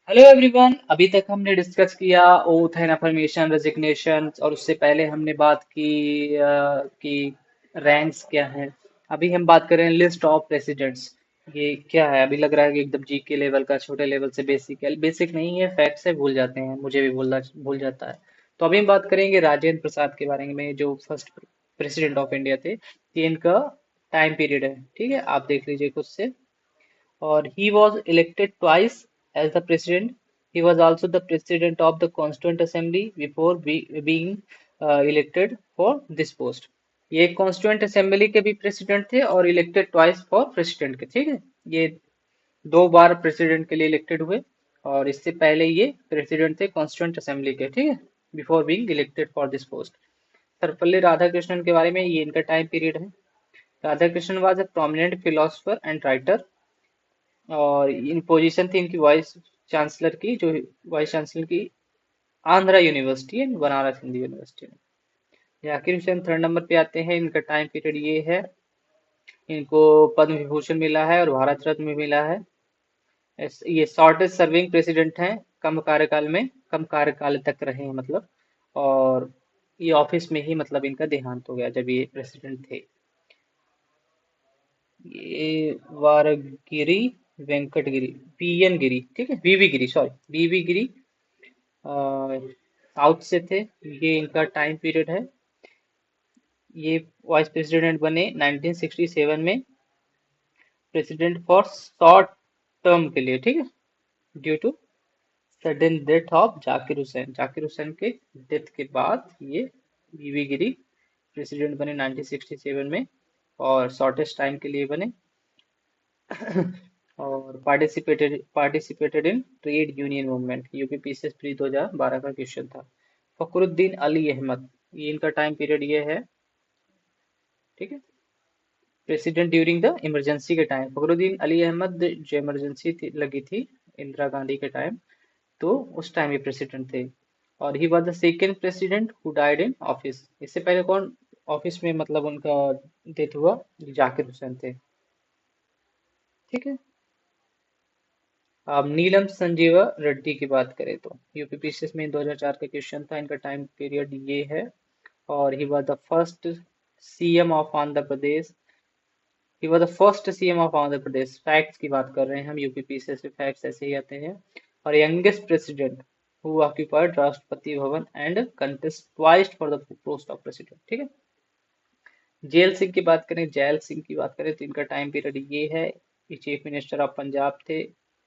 Hello everyone. अभी तक हमने डिस्कस किया ओथ एंड अफर्मेशन, रेजिग्नेशन, और उससे पहले हमने बात की रैंक्स क्या है। अभी हम बात करें लिस्ट ऑफ प्रेसिडेंट्स। ये क्या है? अभी लग रहा है कि एकदम जीके लेवल का, छोटे लेवल से बेसिक है। बेसिक नहीं है, फैक्ट से भूल जाते हैं, मुझे भी भूल जाता है। तो अभी हम बात करेंगे राजेंद्र प्रसाद के बारे में, जो फर्स्ट प्रेसिडेंट ऑफ इंडिया थे। ये इनका टाइम पीरियड है, ठीक है, आप देख लीजिए खुद से। Or he was elected twice as the president. He was also the president of the Constituent Assembly before being elected for this post. ये कॉन्स्टिट्यूएंट असेंबली के भी प्रेसिडेंट थे और इलेक्टेड ट्वाइस फॉर प्रेसिडेंट के, ठीक है। ये दो बार प्रेसिडेंट के लिए इलेक्टेड हुए। और इससे पहले ये प्रेसिडेंट थे कॉन्स्टिट्यूएंट असेंबली के, ठीक है, before being elected for this post. Sarvepalli Radhakrishnan के बारे में, ये इनका टाइम पीरियड है। Radhakrishnan was a prominent philosopher and writer. और इन पोजीशन थी इनकी वाइस चांसलर की, जो वाइस चांसलर की Andhra university and Banaras Hindu university में। जाकिर हुसैन थर्ड नंबर पे आते हैं। इनका टाइम पीरियड ये है, इनको पद्म विभूषण मिला है और भारत रत्न भी मिला है। ये शॉर्टेस्ट सर्विंग प्रेसिडेंट हैं, कम कार्यकाल में, कम कार्यकाल तक रहे हैं मतलब। और ये ऑफिस में ही मतलब इनका देहांत हो गया जब ये प्रेसिडेंट थे। ये वारगिरी वेंकट गिरी, पीएन गिरी, ठीक है, वीवी गिरी, सॉरी, वीवी गिरी साउथ से थे। ये इनका टाइम पीरियड है। ये वाइस प्रेसिडेंट बने 1967 में, प्रेसिडेंट फॉर शॉर्ट टर्म के लिए, ठीक है, due to sudden death of Zakir Hussain. Zakir Hussain के डेथ के बाद ये वीवी गिरी प्रेसिडेंट बने 1967 में, और शॉर्टेस्ट टाइम के लिए बने। और participated in trade union movement. UPPCS pre 2012 का क्वेश्चन था। फखरुद्दीन अली अहमद, ये इनका टाइम पीरियड ये है, ठीक है, प्रेसिडेंट ड्यूरिंग द इमरजेंसी के टाइम। फखरुद्दीन अली अहमद, जो इमरजेंसी लगी थी इंदिरा गांधी के टाइम, तो उस टाइम ये प्रेसिडेंट थे। और he was the second president who died in office. इससे पहले कौन ऑफिस में मतलब उनका डेथ हुआ? जाकिर हुसैन थे, ठीक है। अब नीलम संजीवा रेड्डी की बात करें तो यूपीपीसीएस में 2004 का क्वेश्चन था। इनका टाइम पीरियड ये है। और he was the first CM of Andhra Pradesh. He was the first CM of Andhra Pradesh. Facts की बात कर रहे हैं हम, यूपीपीसीएस में फैक्ट्स ऐसे ही आते हैं। और youngest president who occupied Rashtrapati Bhavan and contest twice for the post of president, ठीक है। जैल सिंह की बात करें, जैल सिंह की बात करें तो इनका टाइम पीरियड ये है। ये चीफ मिनिस्टर ऑफ पंजाब थे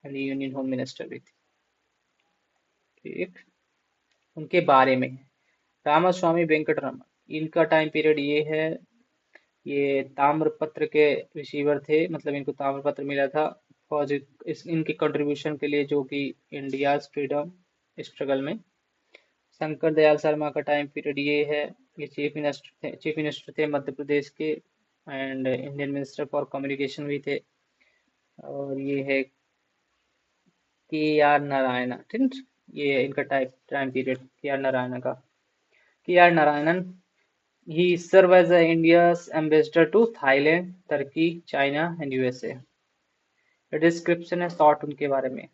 एंड यूनियन होम मिनिस्टर भी थे, ठीक। उनके बारे में रामास्वामी वेंकटरमन, इनका टाइम पीरियड ये है। ये ताम्रपत्र के रिसीवर थे, मतलब इनको ताम्रपत्र मिला था फॉर इस इनकी कंट्रीब्यूशन के लिए, जो कि इंडिया फ्रीडम स्ट्रगल में। शंकर दयाल शर्मा का टाइम पीरियड ये है। ये चीफ मिनिस्टर थे मध्य प्रदेश के, and Indian minister for communication भी थे। और ये है के आर नारायणा, ठीक है? ये इनका time period K R Narayana का। K R Narayanan, he served as India's ambassador to Thailand, Turkey, China and USA। Description है शॉर्ट उनके बारे में।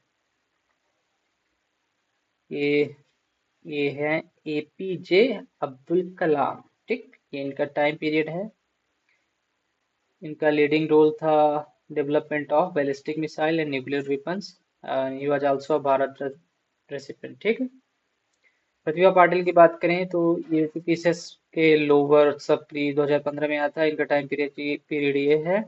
ये ये है एपीजे अब्दुल कलाम, ठीक। ये इनका टाइम पीरियड है। इनका लीडिंग रोल था development of ballistic missile and nuclear weapons. He was also Bharat recipient, ठीक है। प्रतिभा पाटिल की बात करें तो ये यूपीएसएस के लोअर सब प्री 2015 में आता है। इनका टाइम पीरियड ये है।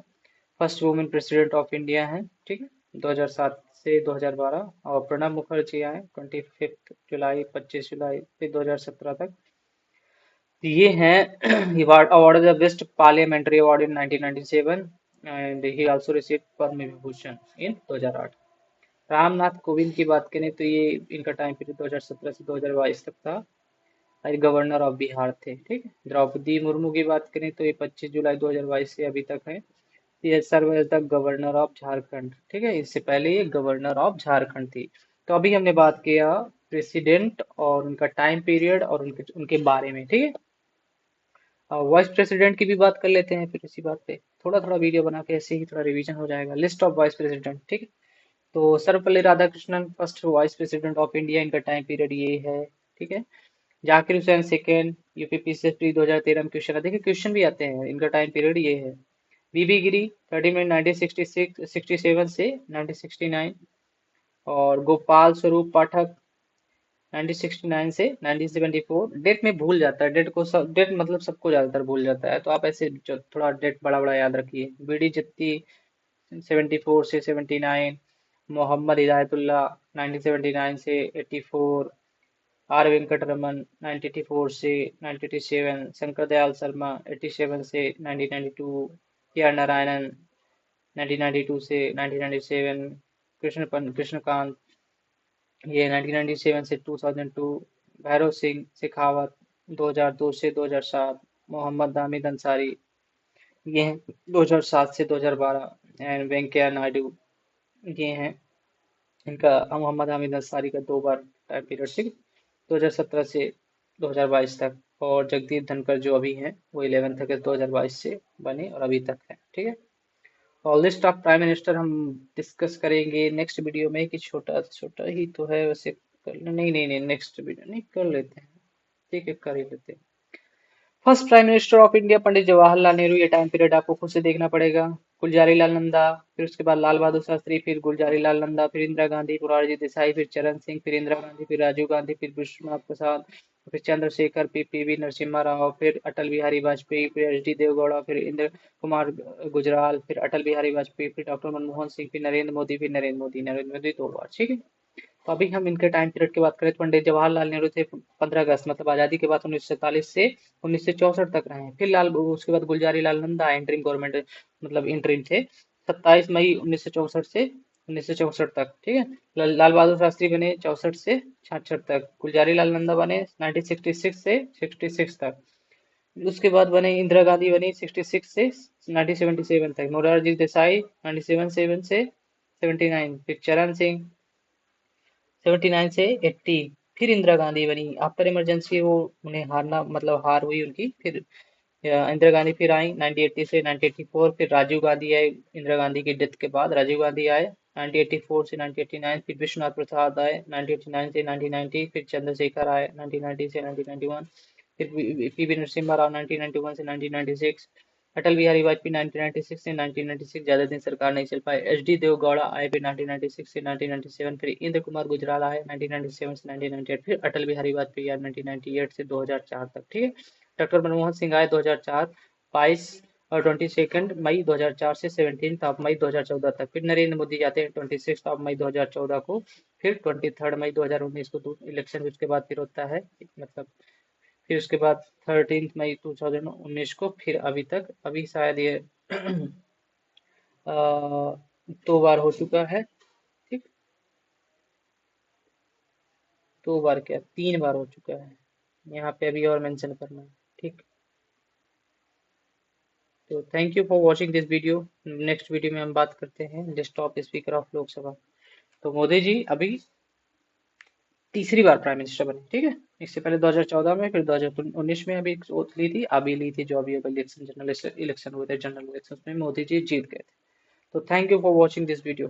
First women president of India है, ठीक है, 2007 से 2012। और प्रणब मुखर्जी आए 25 जुलाई 25 जुलाई फिर 2017 तक। तो ये हैं award the best parliamentary award in 1997 and he also received Padma Vibhushan in 2008। Ramnath Kovind की बात करें तो ये इनका टाइम पीरियड 2017 से 2022 तक था। और गवर्नर ऑफ बिहार थे, ठीक है। द्रौपदी मुर्मू की बात करें तो ये 25 जुलाई 2022 से अभी तक है। ये serve as the governor of Jharkhand, ठीक है। इससे पहले ये गवर्नर ऑफ झारखंड थी। तो अभी हमने बात किया प्रेसिडेंट और उनका टाइम पीरियड और उनके उनके बारे में, ठीक है। वाइस प्रेसिडेंट की भी बात कर लेते हैं फिर इसी बात पे। थोड़ा थोड़ा वीडियो बना के ऐसे ही थोड़ा रिवीजन हो जाएगा। लिस्ट ऑफ वाइस प्रेसिडेंट, ठीक है। तो Sarvepalli Radhakrishnan first vice president of India, इनका टाइम पीरियड ये है। ठीक है। जाकिर हुसैन सेकेंड, यूपीपीसीएसपी 2013 में क्वेश्चन देखिए, क्वेश्चन भी आते हैं, इनका टाइम पीरियड ये है। बीबी गिरी 30 में 1966 67 से 1969। और गोपाल स्वरूप पाठक 1969 से 1974। डेट में भूल जाता है, डेट को सब, डेट मतलब सबको ज्यादातर भूल जाता है, तो आप ऐसे थोड़ा डेट बड़ा बड़ा याद रखिए। बीडी जत्ती 74 से 79। मोहम्मद हिदायतुल्लाह 1979 से 84। आर वेंकटरमन 1984 से 1987। शंकर दयाल शर्मा 87 से 1992। के आर नारायणन 1992 से 1997। कृष्णकांत ये 1997 से 2002। भैरव सिंह शेखावत 2002 से 2007। मोहम्मद हामिद अंसारी ये हैं 2007 से 2012। एंड वेंकैया नायडू ये हैं, इनका मोहम्मद हामिद अंसारी का 2 बार टाइम पीरियड से 2017 से 2022 तक। और जगदीप धनखड़ जो अभी हैं वो 11th अगस्त 2022 से बने और अभी तक है। ठीक है। और लिस्ट ऑफ प्राइम मिनिस्टर हम डिस्कस करेंगे नेक्स्ट वीडियो में, कि छोटा छोटा ही तो है वैसे, कर नहीं नहीं नहीं, नेक्स्ट वीडियो नहीं कर लेते हैं। ठीक है, कर ही लेते हैं। First prime minister of India Pandit Jawaharlal Nehru, ये टाइम पीरियड आपको खुद से देखना पड़ेगा। गुलजारी लाल नंदा, फिर उसके बाद लाल बहादुर शास्त्री, फिर गुलजारी लाल नंदा, फिर इंदिरा गांधी, मोरारजी देसाई, फिर चरण सिंह, फिर इंदिरा गांधी, फिर राजीव गांधी, फिर विश्वनाथ प्रसाद, फिर चंद्रशेखर, फिर पीवी नरसिम्हा राव, फिर अटल बिहारी वाजपेयी, फिर एच डी देवगौड़ा, फिर इंद्र कुमार गुजराल, फिर अटल बिहारी वाजपेयी, फिर डॉक्टर मनमोहन सिंह, फिर नरेंद्र मोदी, फिर नरेंद्र मोदी 2 बार। ठीक है। तो अभी हम इनके टाइम पीरियड की बात करें तो पंडित जवाहरलाल नेहरू थे 15 अगस्त, मतलब आजादी के बाद 1947 से 1964 तक रहे हैं। फिर लाल उसके बाद गुलजारी लाल नंदा इंटरिम गवर्नमेंट, मतलब इंटरिम थे 27 मई 1964 से 1964 तक। ठीक है। लाल बहादुर शास्त्री बने 64 से 66 तक। गुलजारी लाल नंदा बने 1966 से 66 तक। उसके बाद बने इंदिरा गांधी बनी 66 से 1977 तक। मोरारजी देसाई 1977 से 79। फिर चरण सिंह 79 से 80। फिर इंदिरा गांधी बनी आफ्टर इमरजेंसी, वो उन्हें हारना मतलब हार हुई उनकी। फिर इंदिरा गांधी फिर आई 1980 से 1984। फिर राजीव गांधी आए इंदिरा गांधी की डेथ के बाद, राजीव गांधी आए 1984 से 1989। फिर विश्वनाथ प्रसाद आए 1989 से 1990। फिर चंद्रशेखर आए 1990 से 1991। फिर पीवी नरसिम्हा राव 1991 से 1996। अटल बिहारी वाजपेयी 1996 से 1996, ज्यादा दिन सरकार नहीं चल पाई। एच डी देवगौड़ा आए फिर 1996 से 1997। फिर इंद्र कुमार गुजराल आए 1997 से 1998। फिर अटल बिहारी वाजपेयी आए 1998 से 2004 तक। ठीक है। डॉक्टर मनमोहन सिंह आए 2004 22 और 22 मई 2004 से 17 मई 2014 तक। फिर नरेंद्र मोदी जाते हैं 26 मई 2014 को। फिर 23 मई 2019 को इलेक्शन उसके बाद फिर होता है, मतलब फिर उसके बाद 13 मई 2019 को। फिर अभी तक, अभी शायद ये 2 बार हो चुका है। ठीक, 2 बार क्या 3 बार हो चुका है, यहाँ पे अभी और मेंशन करना है। ठीक। तो thank you for watching this video. Next video में हम बात करते हैं list of speaker of Lok Sabha. तो मोदी जी अभी तीसरी बार प्राइम मिनिस्टर बने। ठीक है। इससे पहले 2014 में, फिर 2019 में अभी ओथ ली थी, अभी ली थी जो अभी इलेक्शन, जनरल इलेक्शन हुए थे, जनरल इलेक्शन में मोदी जी जीत गए थे। तो thank you for watching this video.